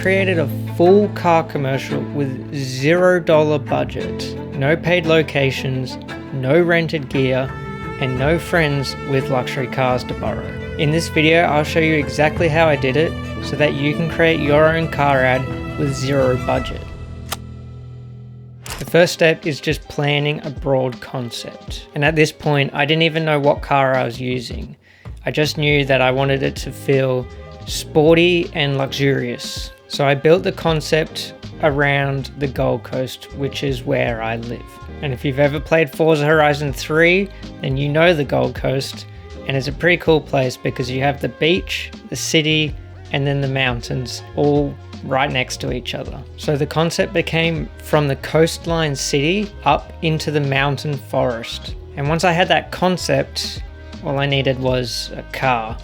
created a full car commercial with $0 budget, no paid locations, no rented gear, and no friends with luxury cars to borrow. In this video, I'll show you exactly how I did it so that you can create your own car ad with zero budget. The first step is just planning a broad concept. And at this point, I didn't even know what car I was using. I just knew that I wanted it to feel sporty and luxurious. So I built the concept around the Gold Coast, which is where I live. And if you've ever played Forza Horizon 3, then you know the Gold Coast, and it's a pretty cool place because you have the beach, the city, and then the mountains all right next to each other. So the concept became from the coastline city up into the mountain forest. And once I had that concept, all I needed was a car.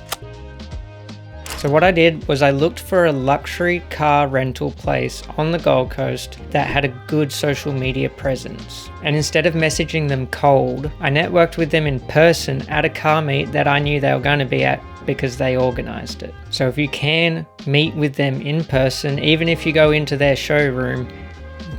So what I did was I looked for a luxury car rental place on the Gold Coast that had a good social media presence. And instead of messaging them cold, I networked with them in person at a car meet that I knew they were going to be at because they organized it. So if you can meet with them in person, even if you go into their showroom,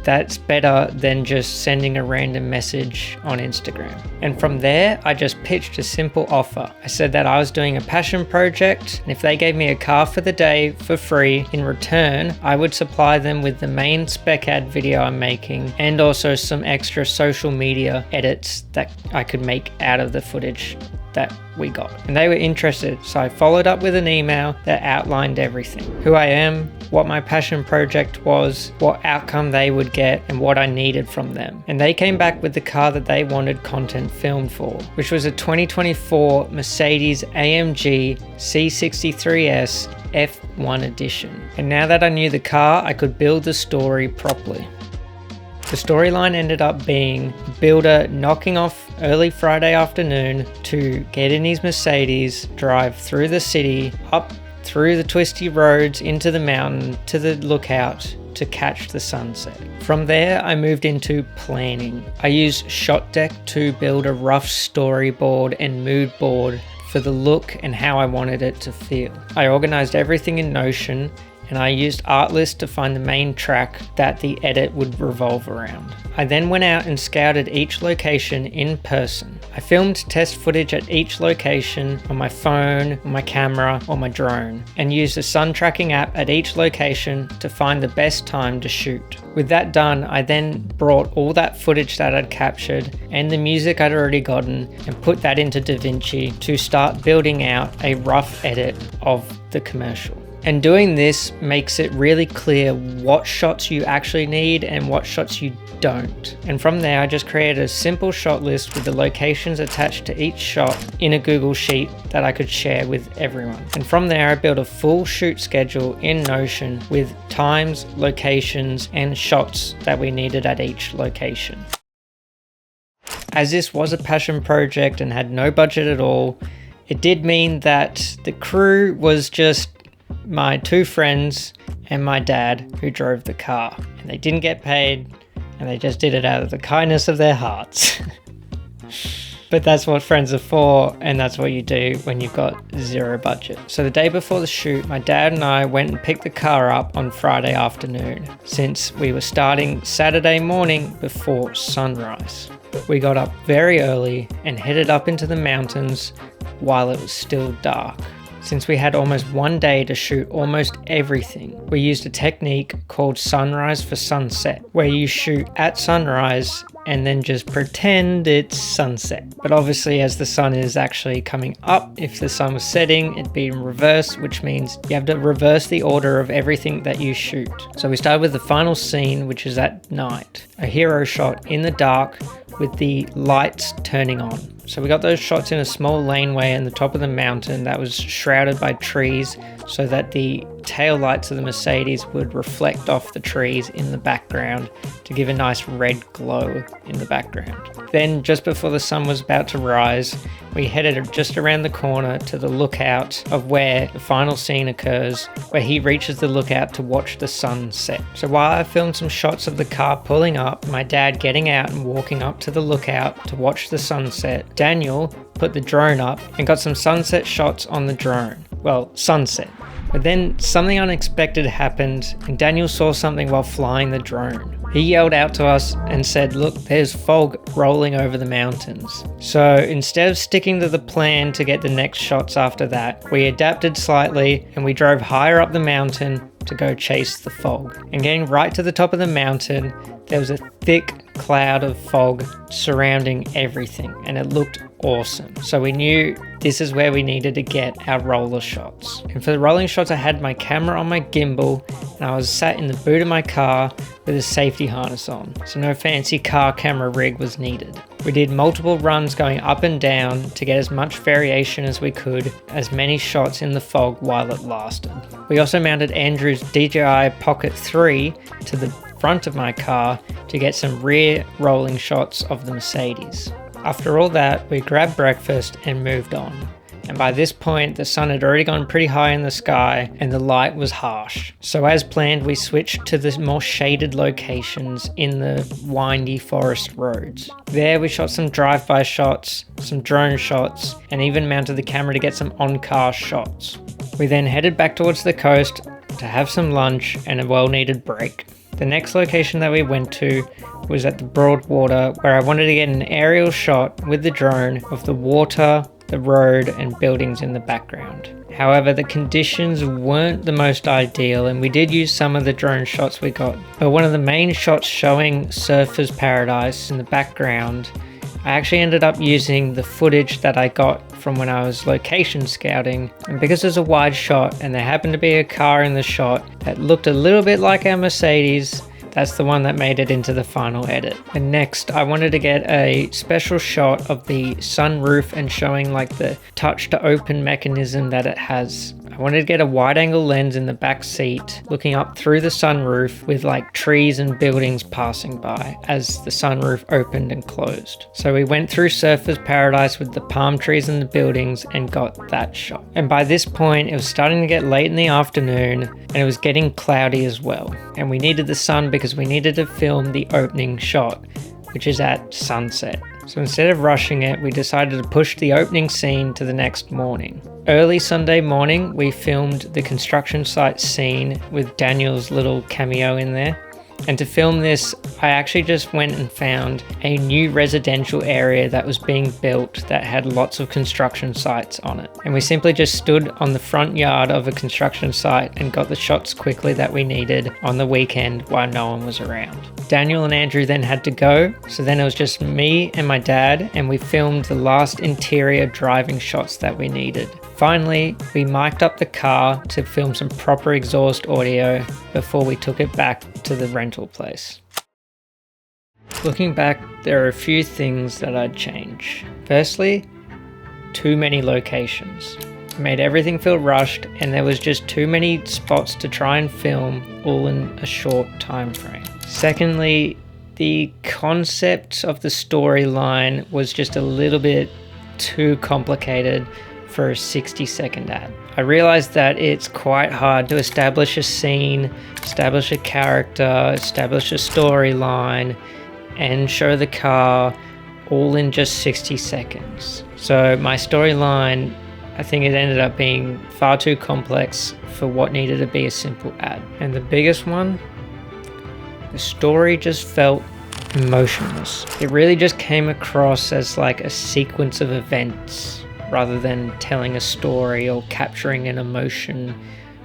that's better than just sending a random message on Instagram. And from there, I just pitched a simple offer. I said that I was doing a passion project, and if they gave me a car for the day for free, in return, I would supply them with the main spec ad video I'm making and also some extra social media edits that I could make out of the footage that we got. And they were interested, so I followed up with an email that outlined everything. Who I am, what my passion project was, what outcome they would get, and what I needed from them. And they came back with the car that they wanted content filmed for, which was a 2024 Mercedes-AMG C63S F1 edition. And now that I knew the car, I could build the story properly. The storyline ended up being builder knocking off early Friday afternoon to get in his Mercedes, drive through the city, up through the twisty roads into the mountain to the lookout to catch the sunset. From there, I moved into planning. I used ShotDeck to build a rough storyboard and mood board for the look and how I wanted it to feel. I organized everything in Notion, and I used Artlist to find the main track that the edit would revolve around. I then went out and scouted each location in person. I filmed test footage at each location on my phone, on my camera, or my drone, and used a sun tracking app at each location to find the best time to shoot. With that done, I then brought all that footage that I'd captured and the music I'd already gotten and put that into DaVinci to start building out a rough edit of the commercial. And doing this makes it really clear what shots you actually need and what shots you don't. And from there, I just created a simple shot list with the locations attached to each shot in a Google Sheet that I could share with everyone. And from there, I built a full shoot schedule in Notion with times, locations, and shots that we needed at each location. As this was a passion project and had no budget at all, it did mean that the crew was just my two friends and my dad who drove the car, and they didn't get paid and they just did it out of the kindness of their hearts. But that's what friends are for, and that's what you do when you've got zero budget. So the day before the shoot, my dad and I went and picked the car up on Friday afternoon, since we were starting Saturday morning before sunrise. We got up very early and headed up into the mountains while it was still dark. Since we had almost one day to shoot almost everything, we used a technique called sunrise for sunset, where you shoot at sunrise and then just pretend it's sunset. But obviously, as the sun is actually coming up, if the sun was setting, it'd be in reverse, which means you have to reverse the order of everything that you shoot. So we started with the final scene, which is at night, a hero shot in the dark with the lights turning on. So we got those shots in a small laneway in the top of the mountain that was shrouded by trees so that the tail lights of the Mercedes would reflect off the trees in the background to give a nice red glow in the background. Then just before the sun was about to rise, we headed just around the corner to the lookout of where the final scene occurs, where he reaches the lookout to watch the sun set. So while I filmed some shots of the car pulling up, my dad getting out and walking up to the lookout to watch the sunset, Daniel put the drone up and got some sunset shots on the drone. Well, sunset. But then something unexpected happened and Daniel saw something while flying the drone. He yelled out to us and said, "Look, there's fog rolling over the mountains." So instead of sticking to the plan to get the next shots after that, we adapted slightly and we drove higher up the mountain to go chase the fog. And getting right to the top of the mountain, there was a thick cloud of fog surrounding everything and it looked awesome. So we knew this is where we needed to get our roller shots. And for the rolling shots, I had my camera on my gimbal and I was sat in the boot of my car with a safety harness on. So no fancy car camera rig was needed. We did multiple runs going up and down to get as much variation as we could, as many shots in the fog while it lasted. We also mounted Andrew's DJI Pocket 3 to the front of my car to get some rear rolling shots of the Mercedes. After all that, we grabbed breakfast and moved on. And by this point, the sun had already gone pretty high in the sky and the light was harsh. So as planned, we switched to the more shaded locations in the windy forest roads. There we shot some drive-by shots, some drone shots, and even mounted the camera to get some on-car shots. We then headed back towards the coast to have some lunch and a well-needed break. The next location that we went to was at the Broadwater, where I wanted to get an aerial shot with the drone of the water, the road and buildings in the background. However, the conditions weren't the most ideal and we did use some of the drone shots we got. But one of the main shots showing Surfer's Paradise in the background, I actually ended up using the footage that I got from when I was location scouting. And because it's a wide shot and there happened to be a car in the shot that looked a little bit like our Mercedes, that's the one that made it into the final edit. And next, I wanted to get a special shot of the sunroof and showing like the touch to open mechanism that it has. I wanted to get a wide angle lens in the back seat looking up through the sunroof with like trees and buildings passing by as the sunroof opened and closed. So we went through Surfer's Paradise with the palm trees and the buildings and got that shot. And by this point, it was starting to get late in the afternoon and it was getting cloudy as well. And we needed the sun because we needed to film the opening shot, which is at sunset. So instead of rushing it, we decided to push the opening scene to the next morning. Early Sunday morning, we filmed the construction site scene with Daniel's little cameo in there. And to film this, I actually just went and found a new residential area that was being built that had lots of construction sites on it. And we simply just stood on the front yard of a construction site and got the shots quickly that we needed on the weekend while no one was around. Daniel and Andrew then had to go, so then it was just me and my dad, and we filmed the last interior driving shots that we needed. Finally, we mic'd up the car to film some proper exhaust audio before we took it back to the rental place. Looking back, there are a few things that I'd change. Firstly, too many locations. It made everything feel rushed and there was just too many spots to try and film all in a short time frame. Secondly, the concept of the storyline was just a little bit too complicated for a 60-second ad. I realized that it's quite hard to establish a scene, establish a character, establish a storyline, and show the car all in just 60 seconds. So my storyline, I think it ended up being far too complex for what needed to be a simple ad. And the biggest one, the story just felt emotionless. It really just came across as like a sequence of events rather than telling a story or capturing an emotion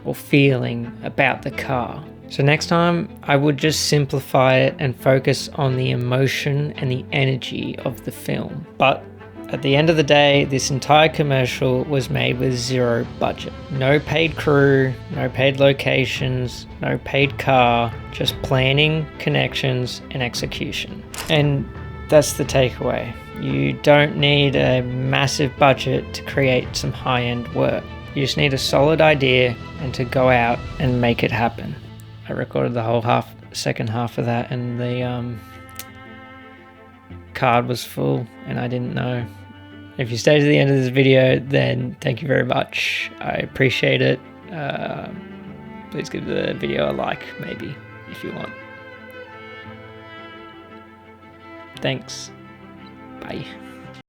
or feeling about the car. So next time I would just simplify it and focus on the emotion and the energy of the film. But at the end of the day, this entire commercial was made with zero budget. No paid crew, no paid locations, no paid car, just planning, connections, and execution. And that's the takeaway. You don't need a massive budget to create some high-end work. You just need a solid idea and to go out and make it happen. I recorded the whole second half of that and the card was full and I didn't know. If you stay to the end of this video, then thank you very much. I appreciate it. Please give the video a like, maybe, if you want. Thanks. Bye.